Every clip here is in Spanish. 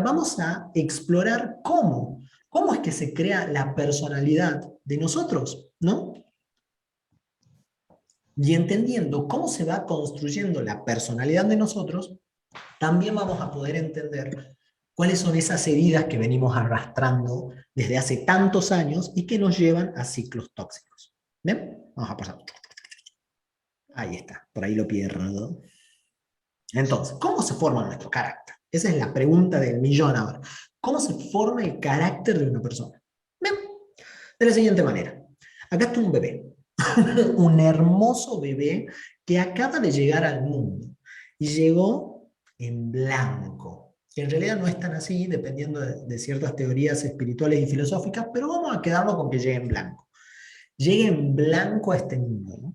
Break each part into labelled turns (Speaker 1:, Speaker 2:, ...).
Speaker 1: vamos a explorar cómo es que se crea la personalidad de nosotros, ¿no? Y entendiendo cómo se va construyendo la personalidad de nosotros, también vamos a poder entender cuáles son esas heridas que venimos arrastrando desde hace tantos años y que nos llevan a ciclos tóxicos. ¿Bien? Vamos a pasar. Ahí está, por ahí lo pierdo. Entonces, ¿cómo se forma nuestro carácter? Esa es la pregunta del millón ahora. ¿Cómo se forma el carácter de una persona? Bien, de la siguiente manera. Acá está un bebé, un hermoso bebé que acaba de llegar al mundo y llegó en blanco. Que en realidad no es tan así, dependiendo de ciertas teorías espirituales y filosóficas, pero vamos a quedarnos con que llegue en blanco. Llegue en blanco a este mundo, ¿no?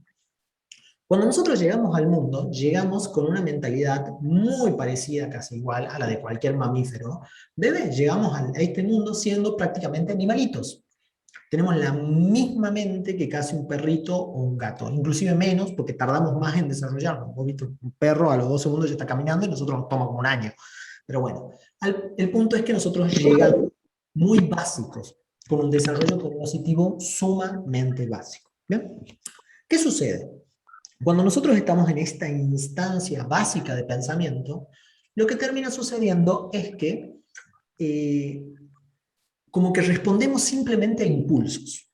Speaker 1: Cuando nosotros llegamos al mundo, llegamos con una mentalidad muy parecida, casi igual, a la de cualquier mamífero. Bebé, llegamos a este mundo siendo prácticamente animalitos. Tenemos la misma mente que casi un perrito o un gato, inclusive menos, porque tardamos más en desarrollarnos. Vos viste, un perro a los 2 segundos ya está caminando y nosotros nos toma como un año. Pero bueno, el punto es que nosotros llegamos muy básicos, con un desarrollo cognitivo sumamente básico. ¿Bien? ¿Qué sucede? Cuando nosotros estamos en esta instancia básica de pensamiento, lo que termina sucediendo es que como que respondemos simplemente a impulsos,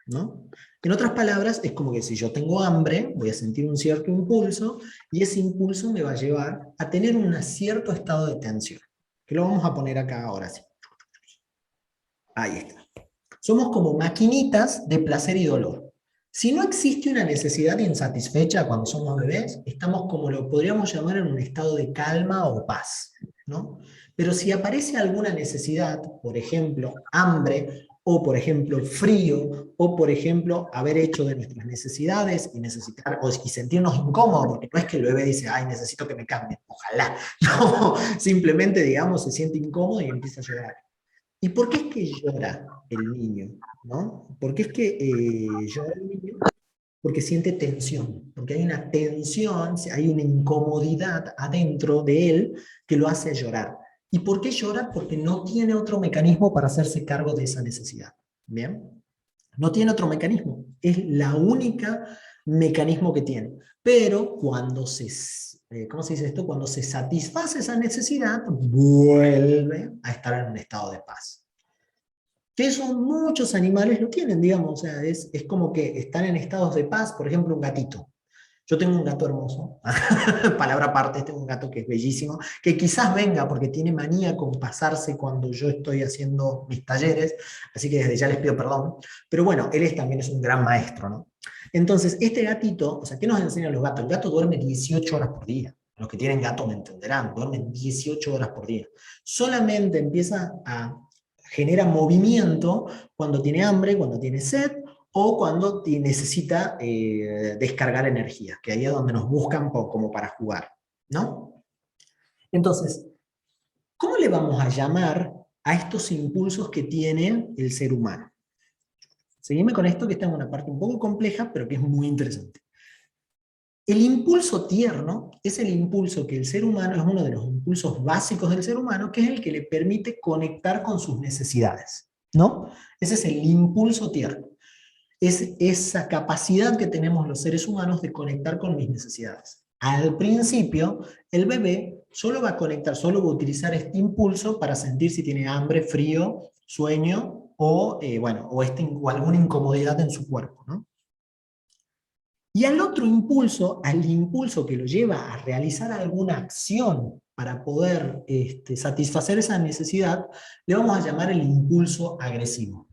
Speaker 1: ¿no? En otras palabras, es como que si yo tengo hambre, voy a sentir un cierto impulso, y ese impulso me va a llevar a tener un cierto estado de tensión, que lo vamos a poner acá ahora sí. Ahí está. Somos como maquinitas de placer y dolor. Si no existe una necesidad insatisfecha cuando somos bebés, estamos como lo podríamos llamar en un estado de calma o paz, ¿no? Pero si aparece alguna necesidad, por ejemplo, hambre, o por ejemplo, frío, o por ejemplo, haber hecho de nuestras necesidades y necesitar, y sentirnos incómodos, porque no es que el bebé dice, ay, necesito que me cambien, ojalá, no, simplemente, digamos, se siente incómodo y empieza a llorar. ¿Y por qué es que llora el niño? ¿No? ¿Por qué es que llora el niño? Porque siente tensión, porque hay una tensión, hay una incomodidad adentro de él que lo hace llorar. ¿Y por qué llora? Porque no tiene otro mecanismo para hacerse cargo de esa necesidad. ¿Bien? No tiene otro mecanismo. Es la única mecanismo que tiene. Pero cuando ¿cómo se dice esto? Cuando se satisface esa necesidad, vuelve a estar en un estado de paz. Que eso muchos animales lo tienen, digamos, o sea, es como que están en estados de paz, por ejemplo, un gatito. Yo tengo un gato hermoso, palabra aparte, tengo un gato que es bellísimo, que quizás venga porque tiene manía con pasarse cuando yo estoy haciendo mis talleres, así que desde ya les pido perdón, pero bueno, también es un gran maestro, ¿no? Entonces, este gatito, o sea, ¿qué nos enseñan los gatos? El gato duerme 18 horas por día. Los que tienen gato me entenderán, duermen 18 horas por día. Solamente empieza a genera movimiento cuando tiene hambre, cuando tiene sed, o cuando necesita descargar energía, que ahí es donde nos buscan como para jugar, ¿no? Entonces, ¿cómo le vamos a llamar a estos impulsos que tiene el ser humano? Seguime con esto, que está en una parte un poco compleja, pero que es muy interesante. El impulso tierno es el impulso que el ser humano, es uno de los impulsos básicos del ser humano, que es el que le permite conectar con sus necesidades, ¿no? Ese es el impulso tierno. Es esa capacidad que tenemos los seres humanos de conectar con mis necesidades. Al principio, el bebé solo va a conectar, solo va a utilizar este impulso para sentir si tiene hambre, frío, sueño o, bueno, o alguna incomodidad en su cuerpo, ¿no? Y al otro impulso, al impulso que lo lleva a realizar alguna acción para poder satisfacer esa necesidad, le vamos a llamar el impulso agresivo.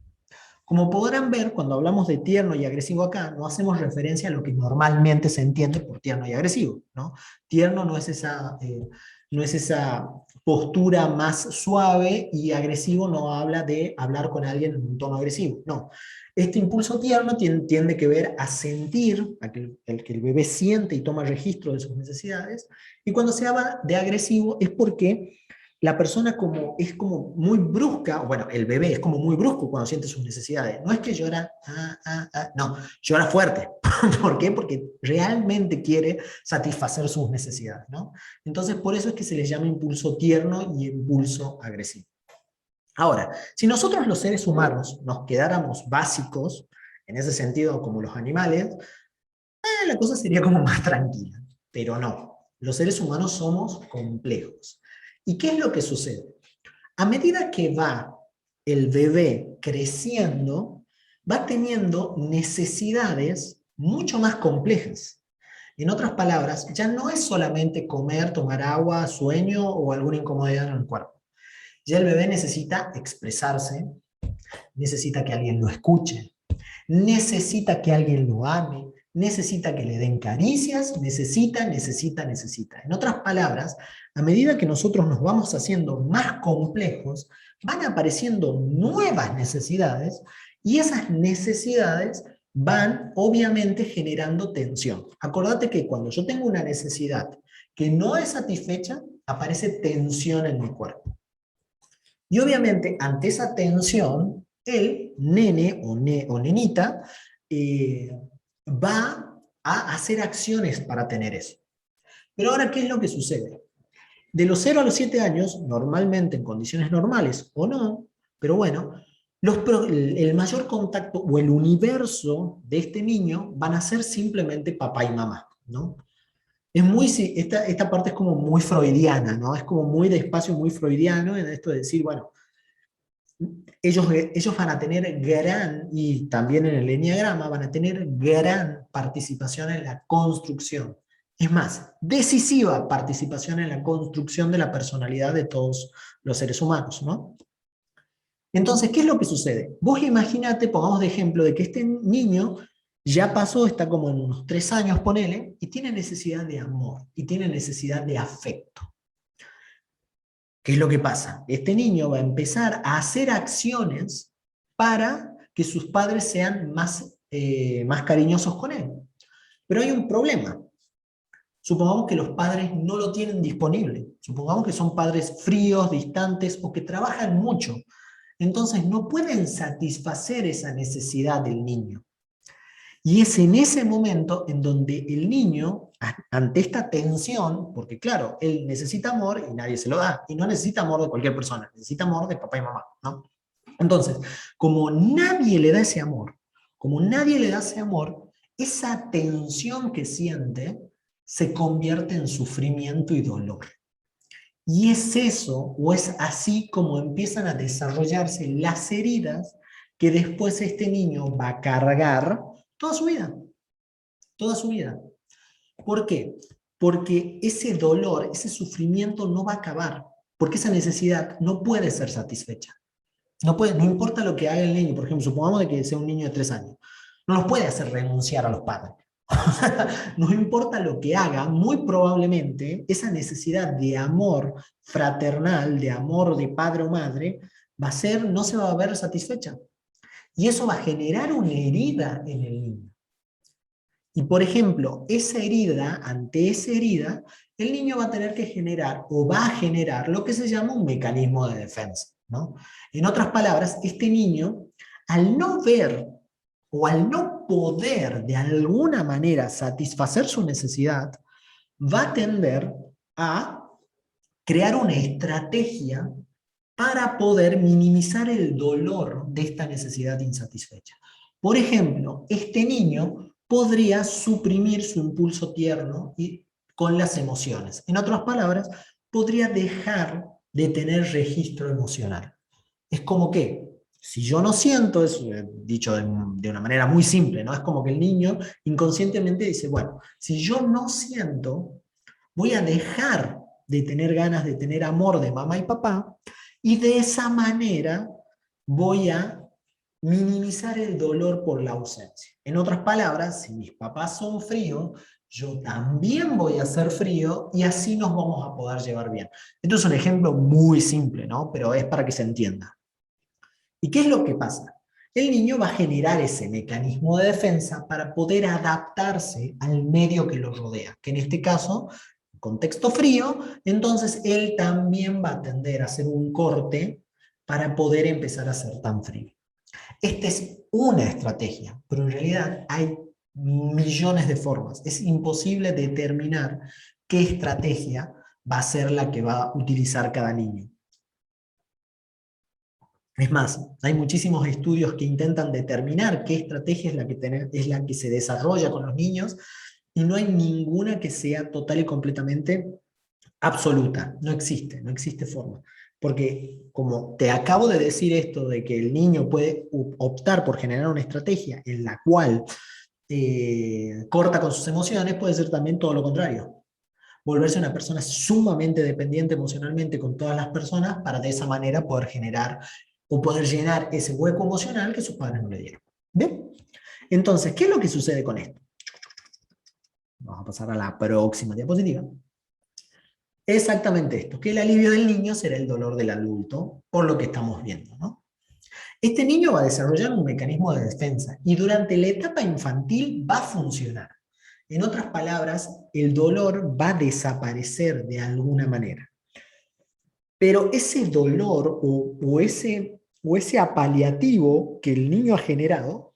Speaker 1: Como podrán ver, cuando hablamos de tierno y agresivo acá, no hacemos referencia a lo que normalmente se entiende por tierno y agresivo, ¿no? Tierno no es esa postura más suave, y agresivo no habla de hablar con alguien en un tono agresivo, no. Este impulso tierno tiende que ver a sentir, a que el bebé siente y toma registro de sus necesidades, y cuando se habla de agresivo es porque la persona es como muy brusca, bueno, el bebé es como muy brusco cuando siente sus necesidades. No es que llora, no, llora fuerte. ¿Por qué? Porque realmente quiere satisfacer sus necesidades, ¿no? Entonces, por eso es que se les llama impulso tierno y impulso agresivo. Ahora, si nosotros los seres humanos nos quedáramos básicos, en ese sentido como los animales, la cosa sería como más tranquila, pero no. Los seres humanos somos complejos. ¿Y qué es lo que sucede? A medida que va el bebé creciendo, va teniendo necesidades mucho más complejas. En otras palabras, ya no es solamente comer, tomar agua, sueño o alguna incomodidad en el cuerpo. Ya el bebé necesita expresarse, necesita que alguien lo escuche, necesita que alguien lo ame, necesita que le den caricias, necesita. En otras palabras, a medida que nosotros nos vamos haciendo más complejos, van apareciendo nuevas necesidades y esas necesidades van obviamente generando tensión. Acordate que cuando yo tengo una necesidad que no es satisfecha, aparece tensión en mi cuerpo. Y obviamente ante esa tensión, el nene o nenita va a hacer acciones para tener eso. Pero ahora, ¿qué es lo que sucede? De los 0 a los 7 años, normalmente en condiciones normales o no, pero bueno, el mayor contacto o el universo de este niño van a ser simplemente papá y mamá, ¿no? Esta parte es como muy freudiana, ¿no? Es como muy despacio, muy freudiano en esto de decir, bueno, ellos van a tener y también en el eneagrama, van a tener gran participación en la construcción. Es más, decisiva participación en la construcción de la personalidad de todos los seres humanos, ¿no? Entonces, ¿qué es lo que sucede? Vos imagínate, pongamos de ejemplo, de que este niño ya pasó, está como en unos 3 años, ponele, y tiene necesidad de amor, y tiene necesidad de afecto. ¿Qué es lo que pasa? Este niño va a empezar a hacer acciones para que sus padres sean más cariñosos con él. Pero hay un problema. Supongamos que los padres no lo tienen disponible. Supongamos que son padres fríos, distantes o que trabajan mucho. Entonces no pueden satisfacer esa necesidad del niño. Y es en ese momento en donde el niño, ante esta tensión, porque claro, él necesita amor y nadie se lo da, y no necesita amor de cualquier persona, necesita amor de papá y mamá, ¿no? Entonces, como nadie le da ese amor, esa tensión que siente se convierte en sufrimiento y dolor. Y es eso, o es así como empiezan a desarrollarse las heridas que después este niño va a cargar toda su vida. Toda su vida. ¿Por qué? Porque ese dolor, ese sufrimiento no va a acabar, porque esa necesidad no puede ser satisfecha. No importa lo que haga el niño, por ejemplo, supongamos de que sea un niño de 3 años, no los puede hacer renunciar a los padres. No importa lo que haga, muy probablemente esa necesidad de amor fraternal, de amor de padre o madre, no se va a ver satisfecha. Y eso va a generar una herida en el niño. Y por ejemplo, ante esa herida, el niño va a tener que generar o va a generar lo que se llama un mecanismo de defensa, ¿no? En otras palabras, este niño, al no ver o al no poder de alguna manera satisfacer su necesidad, va a tender a crear una estrategia para poder minimizar el dolor de esta necesidad insatisfecha. Por ejemplo, este niño podría suprimir su impulso tierno con las emociones. En otras palabras, podría dejar de tener registro emocional. Es como que, si yo no siento, es dicho de una manera muy simple, ¿no? Es como que el niño inconscientemente dice, bueno, si yo no siento, voy a dejar de tener ganas de tener amor de mamá y papá, y de esa manera voy a minimizar el dolor por la ausencia. En otras palabras, si mis papás son fríos, yo también voy a ser frío y así nos vamos a poder llevar bien. Esto es un ejemplo muy simple, ¿no? Pero es para que se entienda. ¿Y qué es lo que pasa? El niño va a generar ese mecanismo de defensa para poder adaptarse al medio que lo rodea, que en este caso contexto frío, entonces él también va a tender a hacer un corte para poder empezar a ser tan frío. Esta es una estrategia, pero en realidad hay millones de formas. Es imposible determinar qué estrategia va a ser la que va a utilizar cada niño. Es más, hay muchísimos estudios que intentan determinar qué estrategia es la que se desarrolla con los niños, y no hay ninguna que sea total y completamente absoluta. No existe, no existe forma. Porque como te acabo de decir esto de que el niño puede optar por generar una estrategia en la cual corta con sus emociones, puede ser también todo lo contrario. Volverse una persona sumamente dependiente emocionalmente con todas las personas para de esa manera poder generar o poder llenar ese hueco emocional que sus padres no le dieron. ¿Bien? Entonces, ¿qué es lo que sucede con esto? Vamos a pasar a la próxima diapositiva. Exactamente esto, que el alivio del niño será el dolor del adulto, por lo que estamos viendo, ¿no? Este niño va a desarrollar un mecanismo de defensa y durante la etapa infantil va a funcionar. En otras palabras, el dolor va a desaparecer de alguna manera. Pero ese dolor o ese apaliativo que el niño ha generado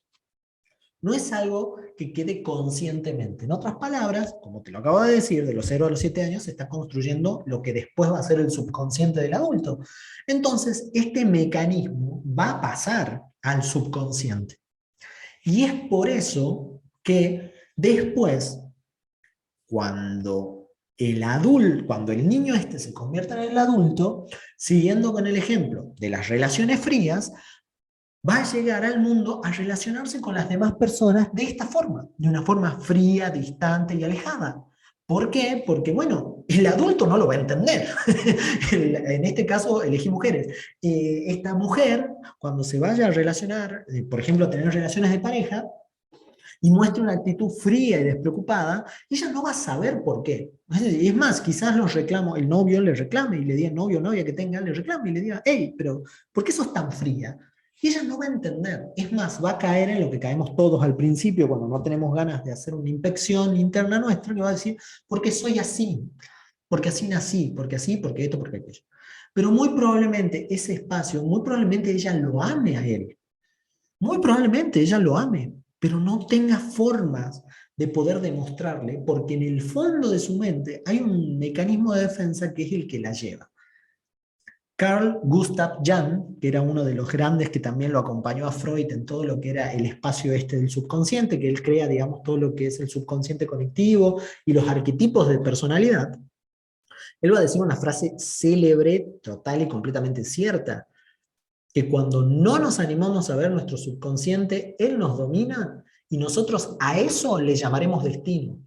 Speaker 1: no es algo que quede conscientemente. En otras palabras, como te lo acabo de decir, de los 0 a los 7 años se está construyendo lo que después va a ser el subconsciente del adulto. Entonces, este mecanismo va a pasar al subconsciente. Y es por eso que después, cuando cuando el niño este se convierta en el adulto, siguiendo con el ejemplo de las relaciones frías, va a llegar al mundo a relacionarse con las demás personas de esta forma, de una forma fría, distante y alejada. ¿Por qué? Porque, bueno, el adulto no lo va a entender. En este caso, elegí mujeres. Esta mujer, cuando se vaya a relacionar, por ejemplo, a tener relaciones de pareja, y muestra una actitud fría y despreocupada, ella no va a saber por qué. Es más, quizás el novio le reclame y le diga, novio o novia que tenga, le reclame y le diga, hey, pero ¿por qué sos tan fría? Y ella no va a entender. Es más, va a caer en lo que caemos todos al principio cuando no tenemos ganas de hacer una inspección interna nuestra, que va a decir, porque soy así, porque así nací, porque así, porque esto, porque aquello. Pero muy probablemente ese espacio, muy probablemente ella lo ame a él. Muy probablemente ella lo ame, pero no tenga formas de poder demostrarle, porque en el fondo de su mente hay un mecanismo de defensa que es el que la lleva. Carl Gustav Jung, que era uno de los grandes que también lo acompañó a Freud en todo lo que era el espacio este del subconsciente, que él crea, digamos, todo lo que es el subconsciente conectivo y los arquetipos de personalidad, él va a decir una frase célebre, total y completamente cierta, que cuando no nos animamos a ver nuestro subconsciente, él nos domina y nosotros a eso le llamaremos destino.